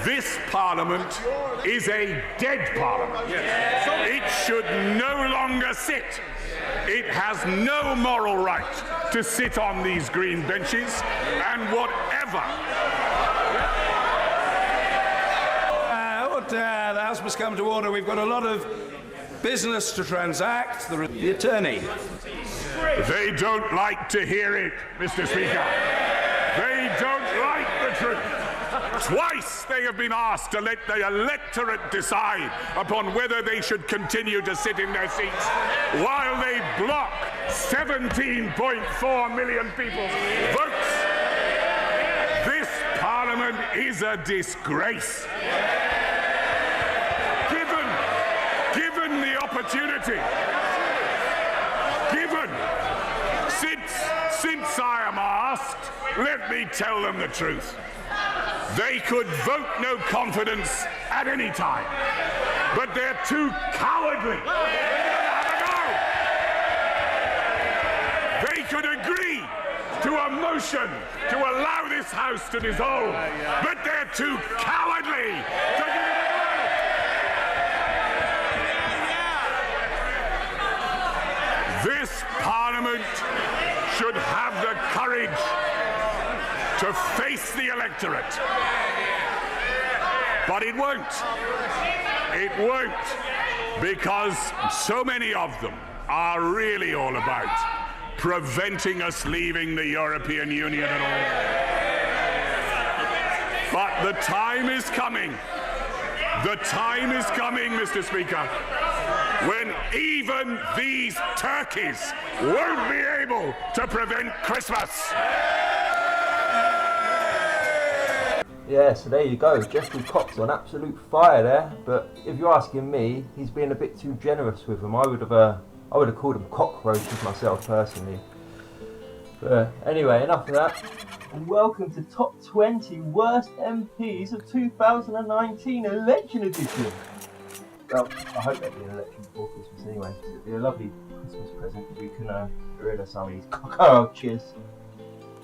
This Parliament is a dead Parliament. It should no longer sit. It has no moral right to sit on these green benches, and whatever. The House must come to order. We've got a lot of business to transact. The attorney. They don't like to hear it, Mr. Speaker. They don't like the truth. Twice they have been asked to let the electorate decide upon whether they should continue to sit in their seats while they block 17.4 million people's votes. This Parliament is a disgrace. Given the opportunity, since I am asked, let me tell them the truth. They could vote no confidence at any time, but they're too cowardly. They could agree to a motion to allow this House to dissolve, but they're too cowardly to give it a go. This Parliament should have the courage to face the electorate. But it won't. It won't, because so many of them are really all about preventing us leaving the European Union at all. But the time is coming. The time is coming, Mr. Speaker, when even these turkeys won't be able to prevent Christmas. Yeah, so there you go. Geoffrey Cox on absolute fire there. But if you're asking me, he's being a bit too generous with them. I would have called them cockroaches myself personally. But anyway, enough of that. And welcome to Top 20 Worst MPs of 2019 Election Edition. Well, I hope there'll be an election before Christmas anyway, because it'd be a lovely Christmas present if we can get rid of some of these cockroaches.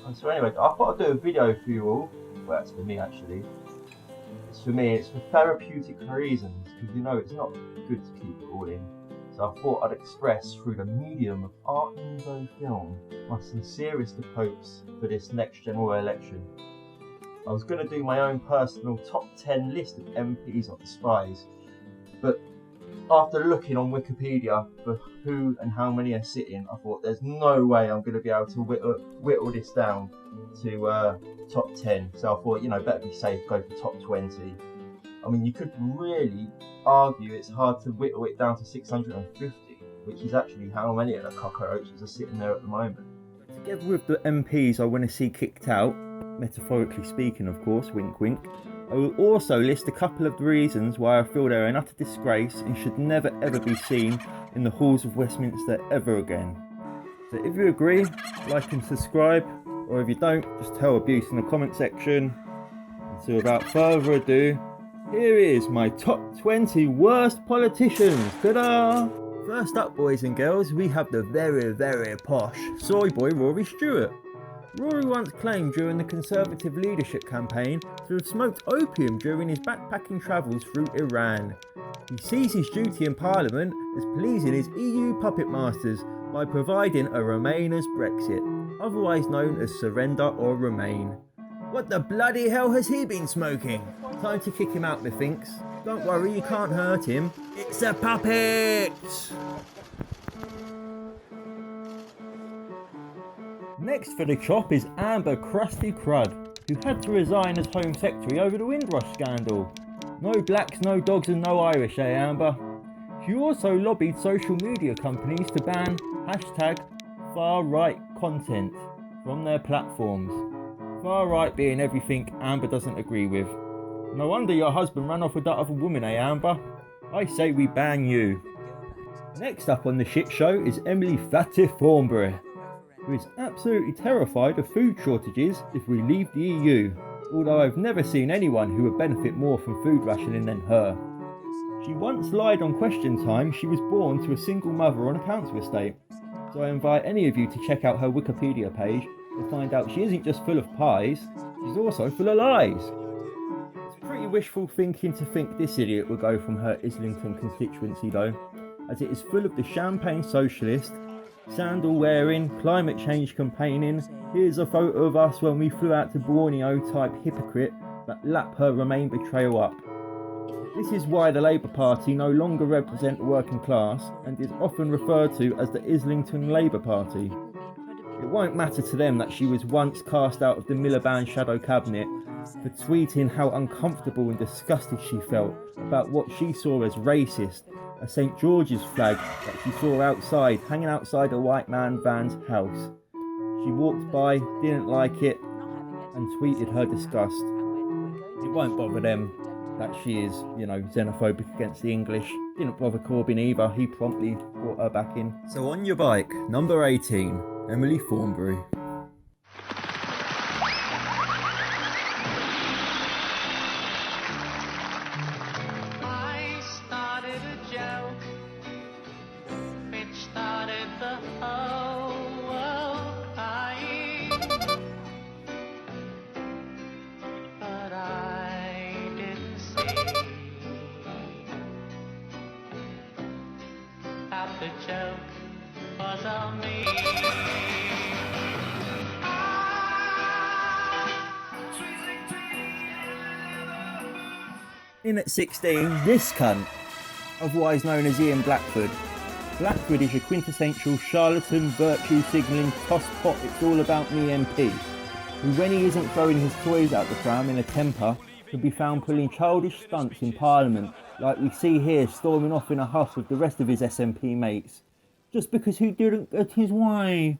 And so anyway, I thought I'd do a video for you all. Well, it's for me actually. It's for me, it's for therapeutic reasons, because you know it's not good to keep it all in. So I thought I'd express through the medium of Art Nouveau film my sincerest of hopes for this next general election. I was going to do my own personal top 10 list of MPs I despise, but after looking on Wikipedia for who and how many are sitting, I thought there's no way I'm going to be able to whittle this down to top 10. So I thought, you know, better be safe, go for top 20. I mean, you could really argue it's hard to whittle it down to 650, which is actually how many of the cockroaches are sitting there at the moment. Together with the MPs I want to see kicked out, metaphorically speaking of course, wink wink, I will also list a couple of the reasons why I feel they're an utter disgrace and should never ever be seen in the halls of Westminster ever again. So if you agree, like and subscribe, or if you don't, just tell abuse in the comment section. And so without further ado, here is my top 20 worst politicians. Ta-da! First up, boys and girls, we have the very, very posh soy boy Rory Stewart. Rory once claimed during the Conservative leadership campaign to have smoked opium during his backpacking travels through Iran. He sees his duty in Parliament as pleasing his EU puppet masters by providing a Remainers Brexit, otherwise known as Surrender or Remain. What the bloody hell has he been smoking? Time to kick him out, methinks. Don't worry, you can't hurt him. It's a puppet! Next for the chop is Amber Krusty Crud, who had to resign as Home Secretary over the Windrush scandal. No blacks, no dogs and no Irish, eh Amber? She also lobbied social media companies to ban #far-right content from their platforms. Far right being everything Amber doesn't agree with. No wonder your husband ran off with that other woman, eh Amber? I say we ban you. Next up on the shit show is Emily Fatty Thornberry, who is absolutely terrified of food shortages if we leave the EU, although I've never seen anyone who would benefit more from food rationing than her. She once lied on Question Time she was born to a single mother on a council estate, so I invite any of you to check out her Wikipedia page to find out she isn't just full of pies, she's also full of lies. It's pretty wishful thinking to think this idiot will go from her Islington constituency though, as it is full of the champagne socialist, sandal wearing, climate change campaigning, here's a photo of us when we flew out to Borneo type hypocrite that lap her Remain betrayal up. This is why the Labour Party no longer represent the working class and is often referred to as the Islington Labour Party. It won't matter to them that she was once cast out of the Miliband shadow cabinet for tweeting how uncomfortable and disgusted she felt about what she saw as racist, a St George's flag that she saw outside, hanging outside a white man Van's house. She walked by, didn't like it, and tweeted her disgust. It won't bother them that she is, xenophobic against the English. Didn't bother Corbyn either, he promptly brought her back in. So on your bike, number 18, Emily Thornberry. I started a joke which started the whole world crying, but I didn't see that the joke was on me. In at 16, this cunt, otherwise known as Ian Blackford. Blackford is your quintessential charlatan, virtue signalling, tosspot, it's all about me MP, who when he isn't throwing his toys out the pram in a temper, can be found pulling childish stunts in Parliament, like we see here storming off in a huff with the rest of his SNP mates, just because he didn't get his way.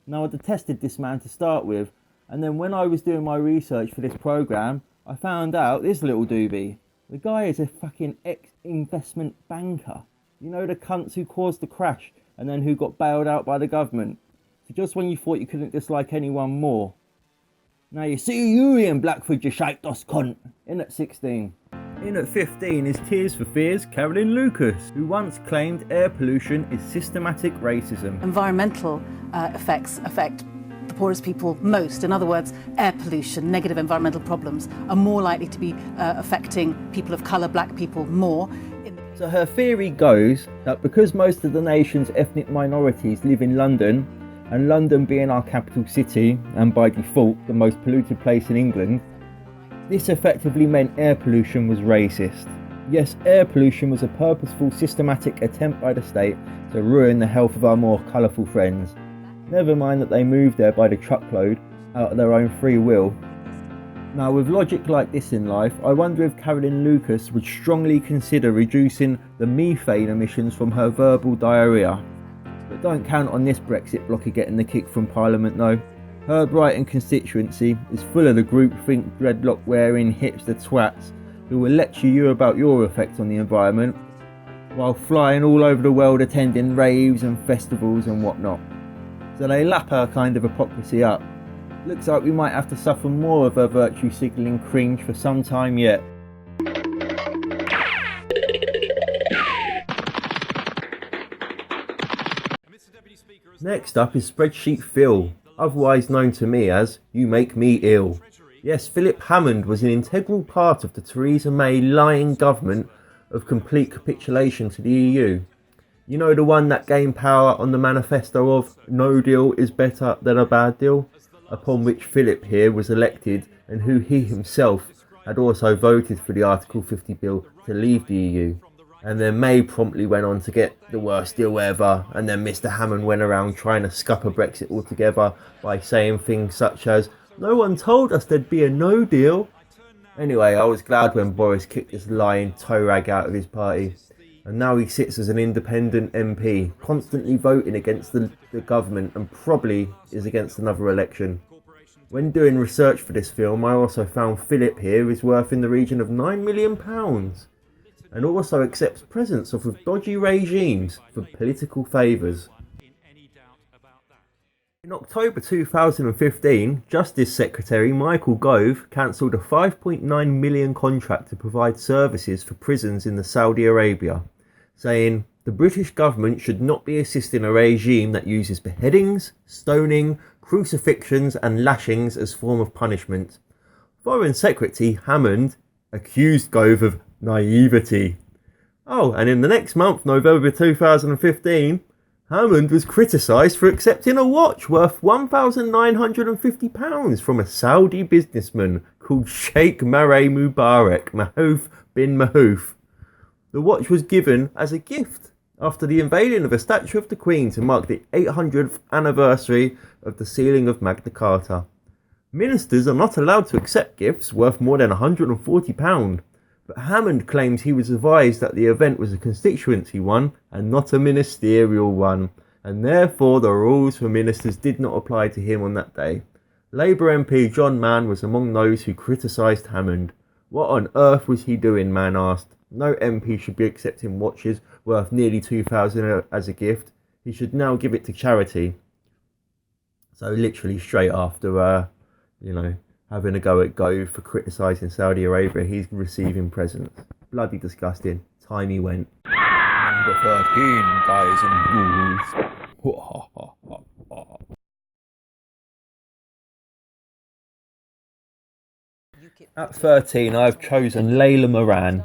Now I detested this man to start with, and then when I was doing my research for this programme, I found out this little doobie. The guy is a fucking ex-investment banker. You know, the cunts who caused the crash and then who got bailed out by the government. So just when you thought you couldn't dislike anyone more. Now you see you, Ian Blackford, you shite-dos cunt. In at 16. In at 15 is Tears for Fears Carolyn Lucas, who once claimed air pollution is systematic racism. Environmental effects affect the poorest people most. In other words, air pollution, negative environmental problems are more likely to be affecting people of colour, black people, more. So her theory goes that because most of the nation's ethnic minorities live in London, and London being our capital city, and by default the most polluted place in England, this effectively meant air pollution was racist. Yes, air pollution was a purposeful, systematic attempt by the state to ruin the health of our more colourful friends. Never mind that they moved there by the truckload, out of their own free will. Now with logic like this in life, I wonder if Carolyn Lucas would strongly consider reducing the methane emissions from her verbal diarrhea. But don't count on this Brexit blocker getting the kick from Parliament though. Her Brighton constituency is full of the groupthink, dreadlock wearing hipster twats who will lecture you about your effect on the environment, while flying all over the world attending raves and festivals and whatnot. So they lap her kind of hypocrisy up. Looks like we might have to suffer more of her virtue signalling cringe for some time yet. Next up is Spreadsheet Phil, otherwise known to me as You Make Me Ill. Yes, Philip Hammond was an integral part of the Theresa May lying government of complete capitulation to the EU. You know, the one that gained power on the manifesto of no deal is better than a bad deal, upon which Philip here was elected and who he himself had also voted for the Article 50 bill to leave the EU. And then May promptly went on to get the worst deal ever, and then Mr Hammond went around trying to scupper Brexit altogether by saying things such as, no one told us there'd be a no deal. Anyway, I was glad when Boris kicked this lying toe rag out of his party. And now he sits as an independent MP, constantly voting against the government and probably is against another election. When doing research for this film, I also found Philip here is worth in the region of £9 million and also accepts presents off of dodgy regimes for political favours. In October 2015, Justice Secretary Michael Gove cancelled a £5.9 million contract to provide services for prisons in Saudi Arabia, saying the British government should not be assisting a regime that uses beheadings, stoning, crucifixions and lashings as form of punishment. Foreign Secretary Hammond accused Gove of naivety. Oh, and in the next month, November 2015, Hammond was criticised for accepting a watch worth £1,950 from a Saudi businessman called Sheikh Mareh Mubarak Mahouf bin Mahouf. The watch was given as a gift after the unveiling of a statue of the Queen to mark the 800th anniversary of the sealing of Magna Carta. Ministers are not allowed to accept gifts worth more than £140, but Hammond claims he was advised that the event was a constituency one and not a ministerial one, and therefore the rules for ministers did not apply to him on that day. Labour MP John Mann was among those who criticised Hammond. What on earth was he doing, Mann asked. No MP should be accepting watches worth nearly £2,000 as a gift. He should now give it to charity. So literally straight after, having a go at Gove for criticising Saudi Arabia, he's receiving presents. Bloody disgusting. Time he went. Number 13, guys and ghouls. At 13, I've chosen Layla Moran.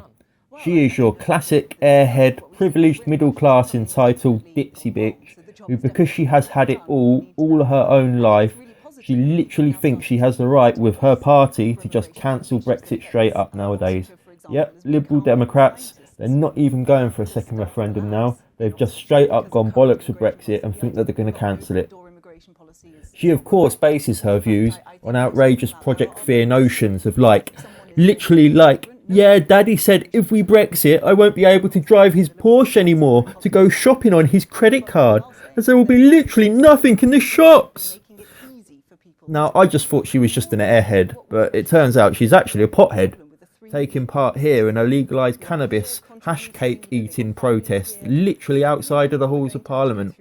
She is your classic airhead, privileged middle class entitled ditzy bitch, who because she has had it all her own life, she literally thinks she has the right with her party to just cancel Brexit straight up nowadays. Yep, Liberal Democrats, they're not even going for a second referendum now. They've just straight up gone bollocks with Brexit and think that they're going to cancel it. She of course bases her views on outrageous Project Fear notions of yeah, Daddy said if we Brexit, I won't be able to drive his Porsche anymore to go shopping on his credit card, as there will be literally nothing in the shops. Now, I just thought she was just an airhead, but it turns out she's actually a pothead, taking part here in a legalised cannabis hash cake eating protest, literally outside of the halls of Parliament.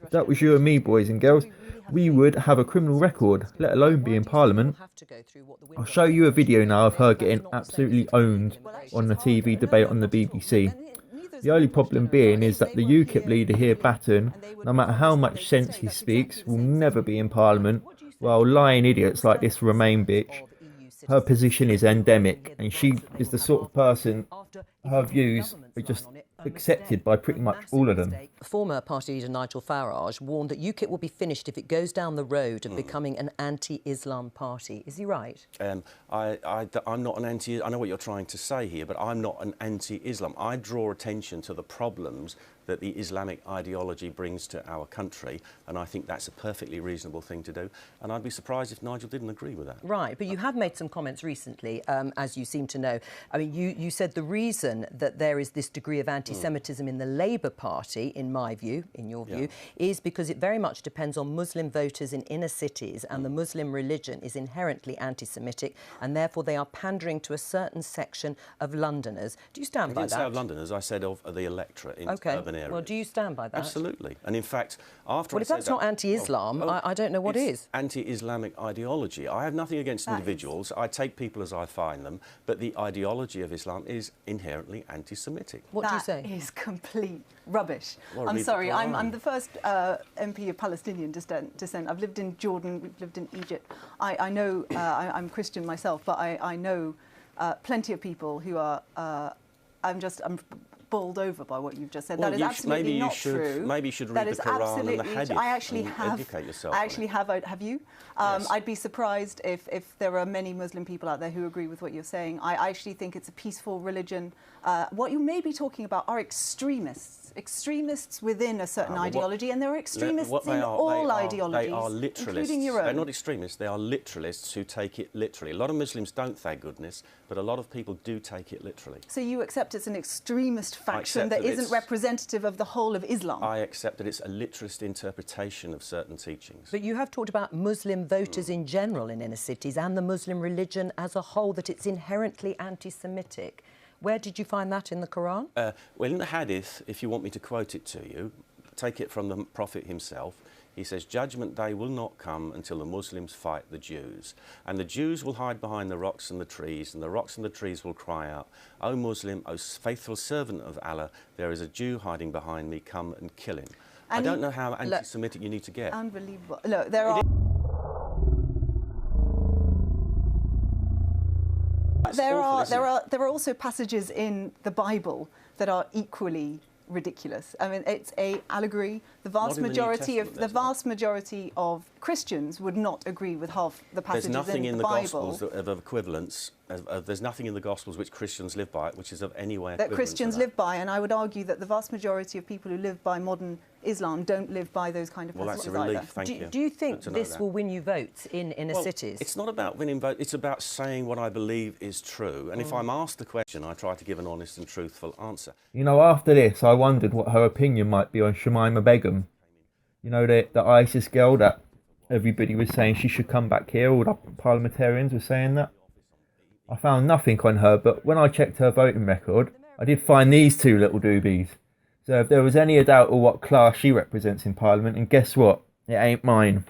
If that was you and me, boys and girls, we would have a criminal record, let alone be in Parliament. I'll show you a video now of her getting absolutely owned on the TV debate on the BBC. The only problem being is that the UKIP leader here, Batten, no matter how much sense he speaks, will never be in Parliament, while lying idiots like this Remain bitch. Her position is endemic, and she is the sort of person, her views are just accepted by pretty much all of them. Former party leader Nigel Farage warned that UKIP will be finished if it goes down the road of becoming an anti-Islam party. Is he right? I'm not an anti... I know what you're trying to say here, but I'm not an anti-Islam. I draw attention to the problems that the Islamic ideology brings to our country, and I think that's a perfectly reasonable thing to do, and I'd be surprised if Nigel didn't agree with that. Right, but you have made some comments recently, as you seem to know. I mean, you said the reason that there is this degree of anti-Semitism in the Labour Party, in my view, in your view, is because it very much depends on Muslim voters in inner cities, and the Muslim religion is inherently anti-Semitic, and therefore they are pandering to a certain section of Londoners. Do you stand by that? I didn't say of Londoners, I said of the electorate in urban areas. Well, do you stand by that? Absolutely. And in fact, after if that's not anti-Islam, I don't know what is. Anti-Islamic ideology. I have nothing against individuals. I take people as I find them, but the ideology of Islam is inherently anti-Semitic. What do you say? That is complete rubbish. Well, I'm sorry, I'm the first MP of Palestinian descent. I've lived in Jordan, we've lived in Egypt. I know, I'm Christian myself, but I know plenty of people who are, I'm bowled over by what you've just said. Well, that is absolutely not true. Maybe you should read the Quran and the Hadith and educate yourself. I actually have. Have you? Yes. I'd be surprised if there are many Muslim people out there who agree with what you're saying. I actually think it's a peaceful religion. What you may be talking about are extremists within a certain ideology, and there are extremists in all ideologies, they are literalists, including your own. They're not extremists, they are literalists who take it literally. A lot of Muslims don't, thank goodness, but a lot of people do take it literally. So you accept it's an extremist faction that isn't representative of the whole of Islam? I accept that it's a literalist interpretation of certain teachings. But you have talked about Muslim voters in general in inner cities and the Muslim religion as a whole, that it's inherently anti-Semitic. Where did you find that in the Quran? Well, in the Hadith, if you want me to quote it to you, take it from the Prophet himself. He says, "Judgment day will not come until the Muslims fight the Jews. And the Jews will hide behind the rocks and the trees, and the rocks and the trees will cry out, 'O Muslim, O faithful servant of Allah, there is a Jew hiding behind me, come and kill him.'" And I don't know how anti-Semitic you need to get. Unbelievable. Look, there are... there awful, are isn't there it? are there are also passages in the Bible that are equally ridiculous. I mean, it's a allegory. The vast in the New majority of Testament, the there's not. vast majority of Christians would not agree with half the There's passages nothing in the Bible Gospels of equivalence. There's nothing in the Gospels which Christians live by, which is of any way that equivalent Christians to that. live by, and I would argue that the vast majority of people who live by modern Islam don't live by those kind of Well, that's passages a relief. either. Thank you. Do you think Good to know this that. will win you votes in inner Well, cities? it's not about winning votes. It's about saying what I believe is true. And if Mm. I'm asked the question, I try to give an honest and truthful answer. You know, after this, I wondered what her opinion might be on Shamima Begum. You know, the ISIS girl that everybody was saying she should come back here. All the parliamentarians were saying that. I found nothing on her, but when I checked her voting record, I did find these two little doobies. So if there was any doubt of what class she represents in Parliament, and guess what? It ain't mine.